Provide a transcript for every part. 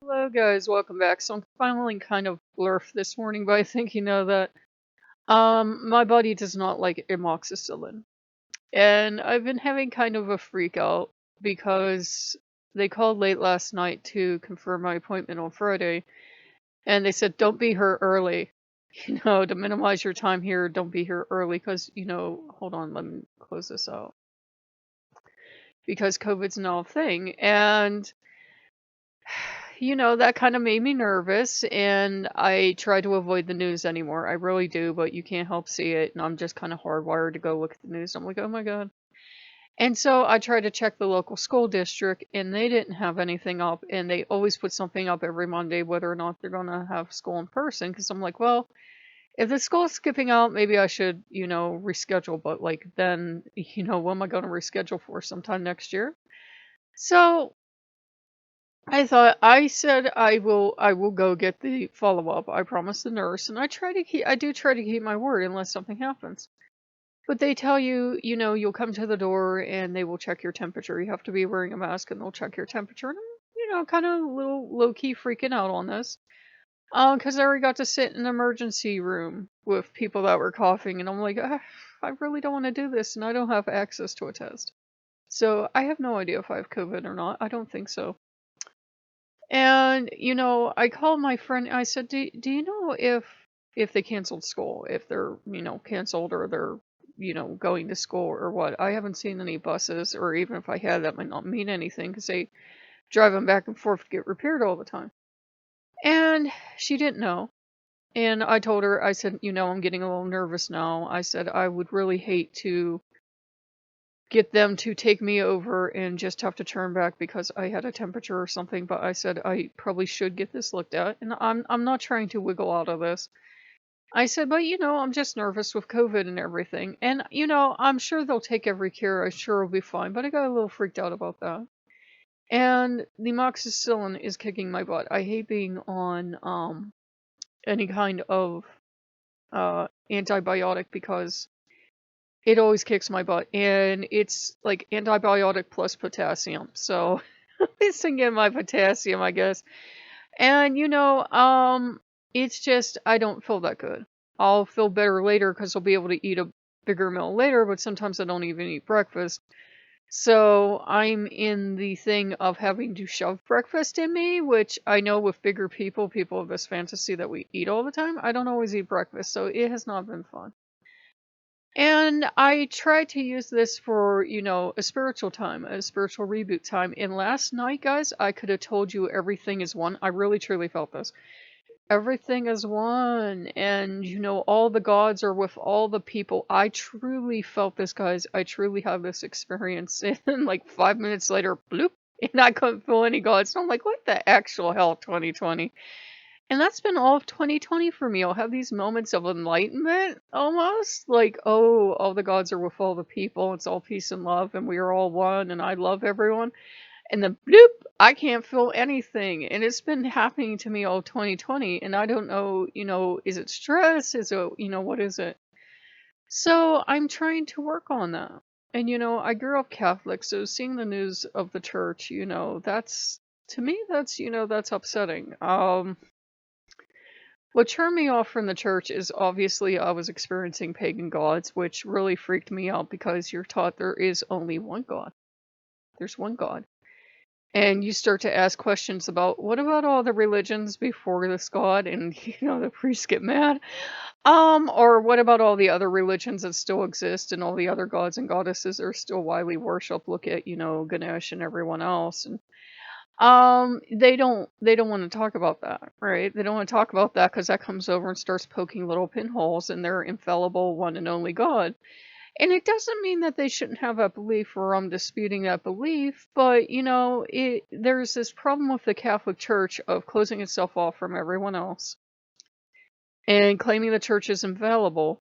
Hello guys, welcome back. So I'm finally kind of blurfed this morning by thinking that my body does not like amoxicillin. And I've been having kind of a freak out because they called late last night to confirm my appointment on Friday, and they said don't be here early. To minimize your time here, don't be here early because, hold on, let me close this out. Because COVID's now a thing. And that kind of made me nervous, and I try to avoid the news anymore. I really do, but you can't help see it, and I'm just kind of hardwired to go look at the news. I'm like, oh my God. And so I tried to check the local school district, and they didn't have anything up, and they always put something up every Monday, whether or not they're going to have school in person, because I'm like, well, if the school's skipping out, maybe I should, reschedule, but like then, what am I going to reschedule for sometime next year? So I said I will go get the follow-up. I promised the nurse, and I do try to keep my word unless something happens. But they tell you, you'll come to the door and they will check your temperature. You have to be wearing a mask and they'll check your temperature. And I'm, kind of a little low-key freaking out on this. Because I already got to sit in the emergency room with people that were coughing, and I'm like, I really don't want to do this, and I don't have access to a test. So I have no idea if I have COVID or not. I don't think so. And, I called my friend. I said, do you know if they canceled school, if they're, canceled or they're, going to school or what? I haven't seen any buses, or even if I had, that might not mean anything because they drive them back and forth to get repaired all the time. And she didn't know. And I told her, I said, I'm getting a little nervous now. I said, I would really hate to get them to take me over and just have to turn back because I had a temperature or something, but I said I probably should get this looked at, and I'm not trying to wiggle out of this. I said, but I'm just nervous with COVID and everything. And I'm sure they'll take every care. I'm sure it'll be fine, but I got a little freaked out about that. And the amoxicillin is kicking my butt. I hate being on any kind of antibiotic because it always kicks my butt, and it's like antibiotic plus potassium. So missing in my potassium, I guess. And it's just I don't feel that good. I'll feel better later because I'll be able to eat a bigger meal later, but sometimes I don't even eat breakfast. So I'm in the thing of having to shove breakfast in me, which I know with bigger people have this fantasy that we eat all the time. I don't always eat breakfast, so it has not been fun. And I try to use this for, a spiritual time, a spiritual reboot time. And last night, guys, I could have told you everything is one. I really truly felt this. Everything is one. And, all the gods are with all the people. I truly felt this, guys. I truly have this experience. And like 5 minutes later, bloop, and I couldn't feel any gods. So I'm like, what the actual hell, 2020? And that's been all of 2020 for me. I'll have these moments of enlightenment almost. Like, oh, all the gods are with all the people. It's all peace and love, and we are all one, and I love everyone. And then, bloop, I can't feel anything. And it's been happening to me all 2020. And I don't know, is it stress? Is it, what is it? So I'm trying to work on that. And, I grew up Catholic, so seeing the news of the church, that's, to me, that's upsetting. What turned me off from the church is obviously I was experiencing pagan gods, which really freaked me out because you're taught there is only one God. There's one God. And you start to ask questions about what about all the religions before this God? And the priests get mad. Or what about all the other religions that still exist and all the other gods and goddesses are still widely worshipped? Look at, Ganesh and everyone else. And they don't want to talk about that, right? They don't want to talk about that because that comes over and starts poking little pinholes in their infallible one and only God. And it doesn't mean that they shouldn't have that belief or I'm disputing that belief, but there's this problem with the Catholic Church of closing itself off from everyone else and claiming the church is infallible.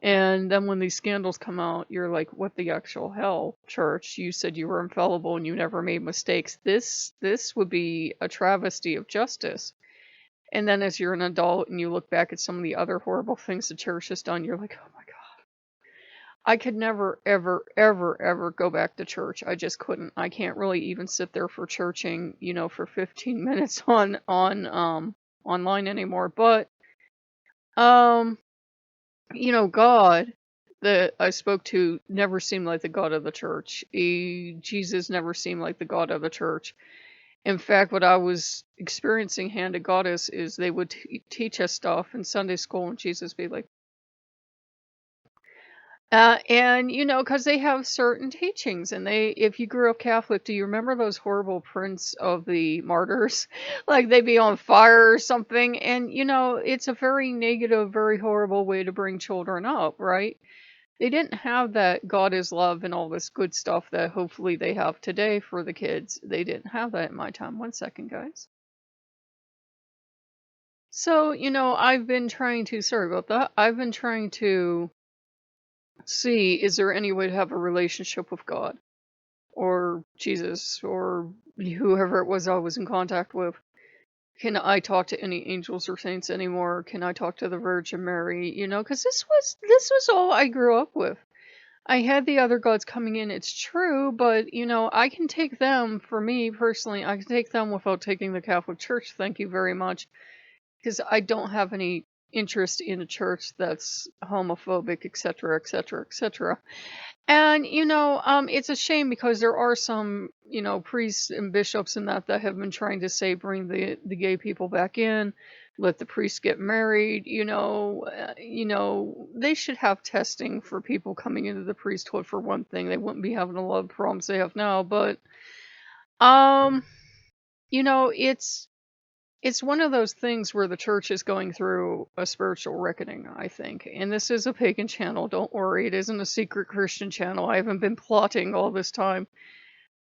And then when these scandals come out, you're like, what the actual hell, church? You said you were infallible and you never made mistakes. This would be a travesty of justice. And then as you're an adult and you look back at some of the other horrible things the church has done, you're like, oh my God. I could never, ever, ever, ever go back to church. I just couldn't. I can't really even sit there for churching, for 15 minutes on online anymore. But um, God that I spoke to never seemed like the God of the church. Jesus never seemed like the God of the church. In fact, what I was experiencing hand to goddess is they would teach us stuff in Sunday school, and Jesus be like, and because they have certain teachings, and if you grew up Catholic, do you remember those horrible prints of the martyrs? Like they'd be on fire or something, and it's a very negative, very horrible way to bring children up, right? They didn't have that God is love and all this good stuff that hopefully they have today for the kids. They didn't have that in my time. One second, guys. So, I've been trying to, sorry about that. I've been trying to see, is there any way to have a relationship with God or Jesus or whoever it was I was in contact with? Can I talk to any angels or saints anymore? Can I talk to the Virgin Mary? Because this was all I grew up with. I had the other gods coming in, it's true, but I can take them, for me personally, I can take them without taking the Catholic Church, thank you very much, because I don't have any interest in a church that's homophobic, etc., etc., etc. And it's a shame because there are some, priests and bishops and that have been trying to say bring the gay people back in, let the priests get married. They should have testing for people coming into the priesthood for one thing. They wouldn't be having a lot of problems they have now. But um, it's one of those things where the church is going through a spiritual reckoning, I think. And this is a pagan channel, don't worry. It isn't a secret Christian channel. I haven't been plotting all this time.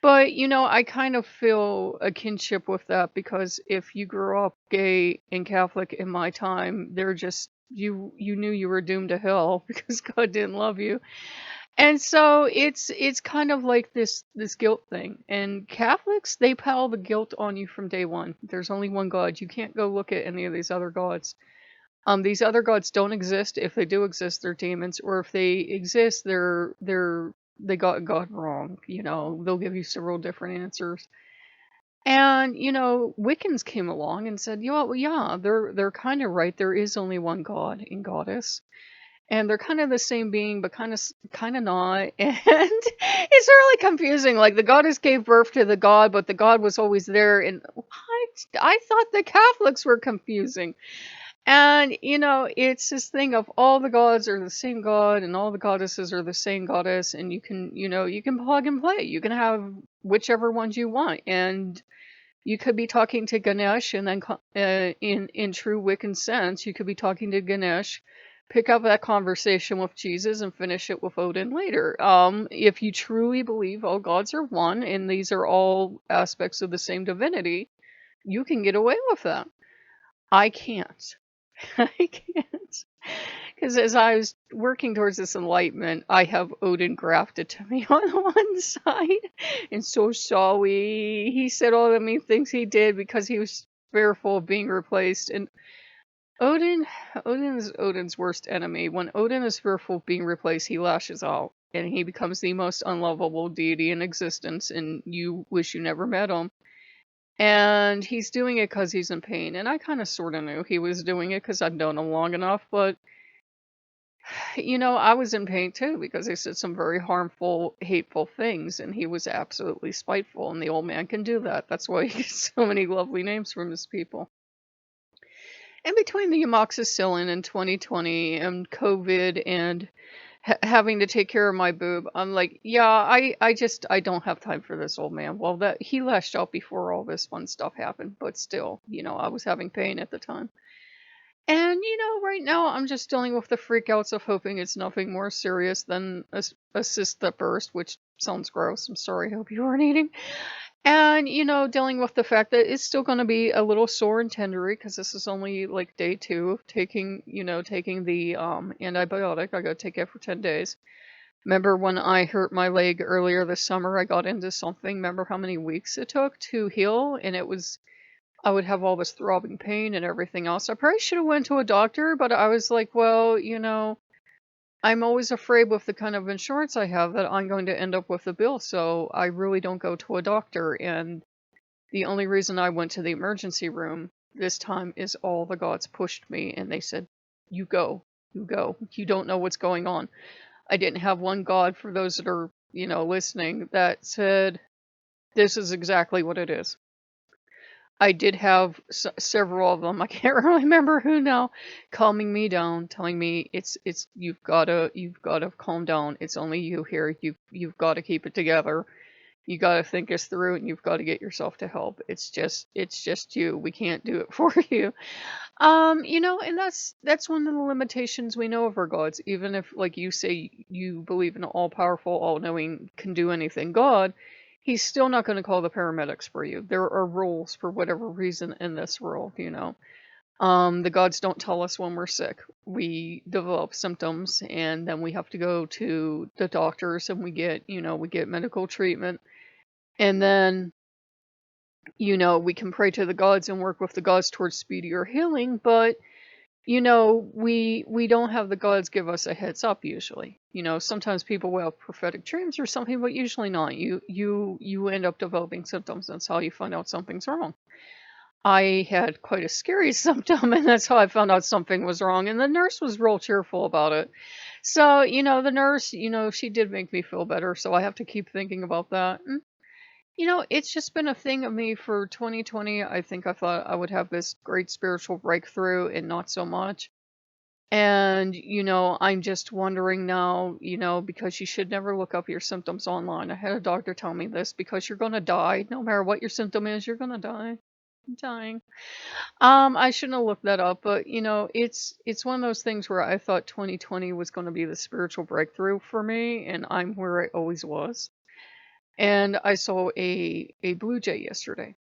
But, I kind of feel a kinship with that because if you grew up gay and Catholic in my time, they're just you knew you were doomed to hell because God didn't love you. And so it's kind of like this guilt thing. And Catholics, they pile the guilt on you from day one. There's only one God. You can't go look at any of these other gods. These other gods don't exist. If they do exist, they're demons, or if they exist, they got God wrong. They'll give you several different answers. And Wiccans came along and said, well, yeah, they're kind of right. There is only one God and goddess, and they're kind of the same being, but kind of not. And it's really confusing. Like the goddess gave birth to the god, but the god was always there. And what? I thought the Catholics were confusing. And it's this thing of all the gods are the same god, and all the goddesses are the same goddess, and you can plug and play. You can have whichever ones you want, and you could be talking to Ganesh, and then in true Wiccan sense, you could be talking to Ganesh, pick up that conversation with Jesus, and finish it with Odin later. If you truly believe all gods are one, and these are all aspects of the same divinity, you can get away with that. I can't. I can't. Because as I was working towards this enlightenment, I have Odin grafted to me on one side. And so sorry. He said all the mean things he did because he was fearful of being replaced. And Odin is Odin's worst enemy. When Odin is fearful of being replaced, he lashes out. And he becomes the most unlovable deity in existence. And you wish you never met him. And he's doing it because he's in pain. And I kind of sort of knew he was doing it because I'd known him long enough. But, I was in pain too because they said some very harmful, hateful things. And he was absolutely spiteful. And the old man can do that. That's why he gets so many lovely names from his people. And between the amoxicillin in 2020 and COVID and having to take care of my boob, I'm like, yeah, I don't have time for this old man. Well, that he lashed out before all this fun stuff happened, but still, I was having pain at the time. And right now I'm just dealing with the freakouts of hoping it's nothing more serious than a cyst that burst, which sounds gross. I'm sorry. I hope you weren't eating. And dealing with the fact that it's still going to be a little sore and tendery because this is only like day 2 of taking the antibiotic. I got to take it for 10 days. Remember when I hurt my leg earlier this summer, I got into something. Remember how many weeks it took to heal? And I would have all this throbbing pain and everything else. I probably should have went to a doctor, but I was like, well, I'm always afraid with the kind of insurance I have that I'm going to end up with a bill, so I really don't go to a doctor. And the only reason I went to the emergency room this time is all the gods pushed me and they said, "You go, you go. You don't know what's going on." I didn't have one god, for those that are, listening, that said, "This is exactly what it is." I did have several of them. I can't really remember who now, calming me down, telling me it's you've gotta calm down. It's only you here. You've got to keep it together. You got to think this through, and you've got to get yourself to help. It's just you. We can't do it for you. And that's one of the limitations we know of our gods. Even if, like you say, you believe in an all-powerful, all-knowing, can do anything God, he's still not going to call the paramedics for you. There are rules for whatever reason in this world. The gods don't tell us when we're sick. We develop symptoms, and then we have to go to the doctors, and we get medical treatment, and then we can pray to the gods and work with the gods towards speedier healing, but we don't have the gods give us a heads up usually. Sometimes people will have prophetic dreams or something, but usually not. You end up developing symptoms. That's how you find out something's wrong. I had quite a scary symptom, and that's how I found out something was wrong. And the nurse was real cheerful about it. So, the nurse, she did make me feel better. So I have to keep thinking about that. It's just been a thing of me for 2020. I think I thought I would have this great spiritual breakthrough, and not so much. And, I'm just wondering now, because you should never look up your symptoms online. I had a doctor tell me this, because you're going to die. No matter what your symptom is, you're going to die. I'm dying. I shouldn't have looked that up, but, it's one of those things where I thought 2020 was going to be the spiritual breakthrough for me, and I'm where I always was. And I saw a blue jay yesterday.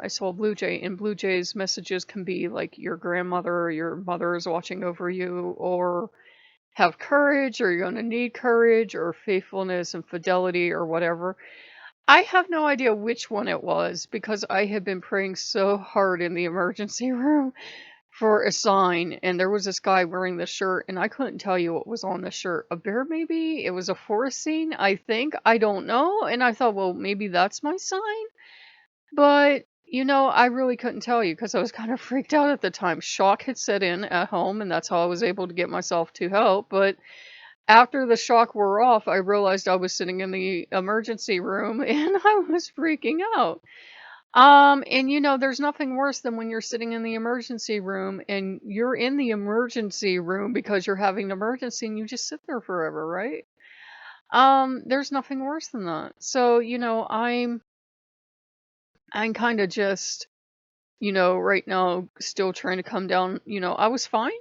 I saw a blue jay, and blue jays' messages can be like your grandmother or your mother is watching over you, or have courage, or you're going to need courage, or faithfulness and fidelity, or whatever. I have no idea which one it was, because I had been praying so hard in the emergency room for a sign, and there was this guy wearing this shirt, and I couldn't tell you what was on the shirt. A bear, maybe? It was a forest scene, I think. I don't know. And I thought, well, maybe that's my sign. But, I really couldn't tell you, because I was kind of freaked out at the time. Shock had set in at home, and that's how I was able to get myself to help. But after the shock wore off, I realized I was sitting in the emergency room and I was freaking out. And there's nothing worse than when you're sitting in the emergency room and you're in the emergency room because you're having an emergency and you just sit there forever, right? There's nothing worse than that. So, I'm kind of just, right now still trying to come down. I was fine,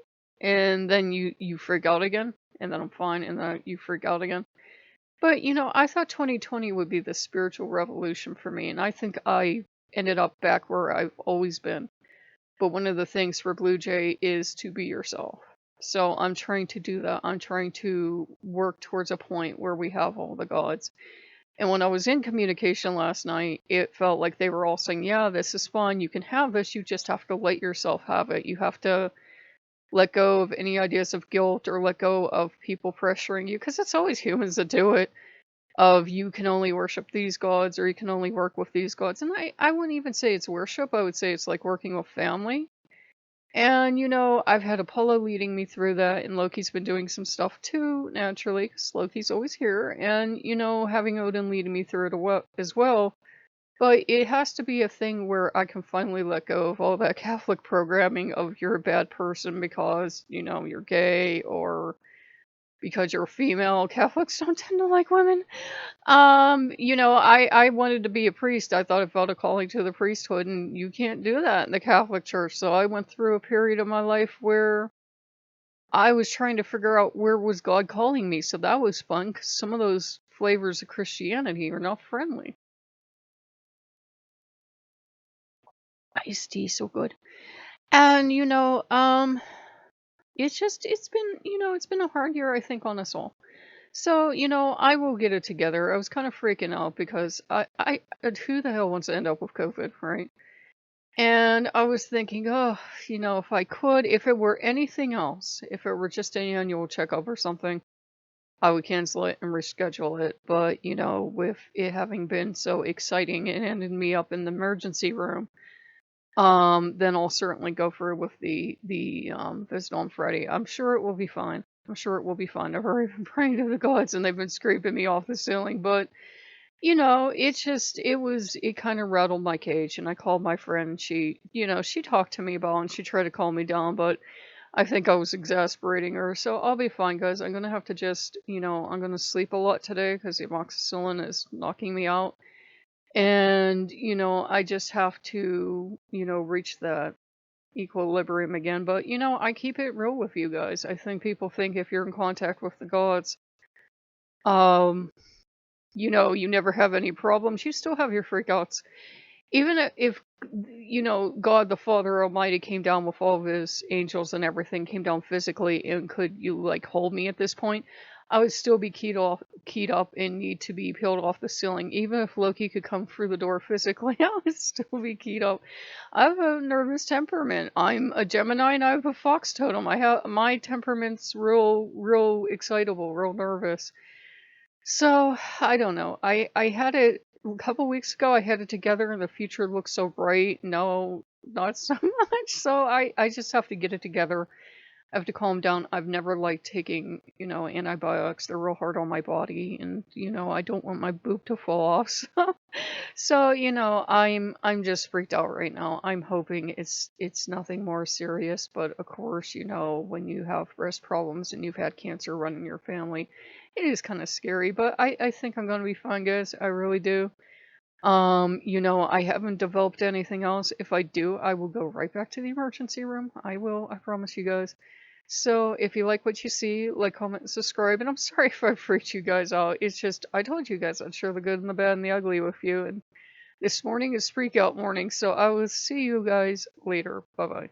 and then you freak out again, and then I'm fine, and then you freak out again. But, I thought 2020 would be the spiritual revolution for me, and I think I ended up back where I've always been. But one of the things for Blue Jay is to be yourself. So I'm trying to do that. I'm trying to work towards a point where we have all the gods. And when I was in communication last night, it felt like they were all saying, yeah, this is fun. You can have this. You just have to let yourself have it. You have to let go of any ideas of guilt, or let go of people pressuring you, because it's always humans that do it, of you can only worship these gods, or you can only work with these gods. And I wouldn't even say it's worship. I would say it's like working with family. And, I've had Apollo leading me through that, and Loki's been doing some stuff too, naturally, because Loki's always here. And, having Odin leading me through it as well. But it has to be a thing where I can finally let go of all that Catholic programming of you're a bad person because, you're gay, or because you're female. Catholics don't tend to like women. I wanted to be a priest. I thought I felt a calling to the priesthood, and you can't do that in the Catholic Church. So I went through a period of my life where I was trying to figure out where was God calling me. So that was fun, because some of those flavors of Christianity are not friendly. Iced tea, so good. And it's been a hard year, I think, on us all. So, I will get it together. I was kind of freaking out because who the hell wants to end up with COVID, right? And I was thinking, oh, if I could, if it were anything else, if it were just an annual checkup or something, I would cancel it and reschedule it. But, you know, with it having been so exciting and ended me up in the emergency room, then I'll certainly go through with the visit on Friday. I'm sure it will be fine. I'm sure it will be fine. I've already been praying to the gods and they've been scraping me off the ceiling. But, you know, it kind of rattled my cage. And I called my friend and she talked to me about it and she tried to calm me down, but I think I was exasperating her. So I'll be fine, guys. I'm going to have to just, I'm going to sleep a lot today because the amoxicillin is knocking me out. And, I just have to, reach that equilibrium again. But, I keep it real with you guys. I think people think if you're in contact with the gods, um, you never have any problems. You still have your freakouts. Even if, God the Father Almighty came down with all of his angels and everything, came down physically and could you like hold me at this point, I would still be keyed up and need to be peeled off the ceiling. Even if Loki could come through the door physically, I would still be keyed up. I have a nervous temperament. I'm a Gemini and I have a fox totem. My temperament's real excitable, real nervous. So, I don't know. I had it a couple weeks ago. I had it together and the future looks so bright. No, not so much. So I just have to get it together. I have to calm down. I've never liked taking, antibiotics. They're real hard on my body and, I don't want my boob to fall off. So, I'm just freaked out right now. I'm hoping it's nothing more serious, but of course, when you have breast problems and you've had cancer run in your family, it is kind of scary, but I think I'm gonna be fine, guys. I really do. I haven't developed anything else. If I do, I will go right back to the emergency room. I will, I promise you guys. So if you like what you see, like, comment, and subscribe. And I'm sorry if I freaked you guys out. It's just, I told you guys I'd share the good and the bad and the ugly with you. And this morning is freak out morning. So I will see you guys later. Bye bye.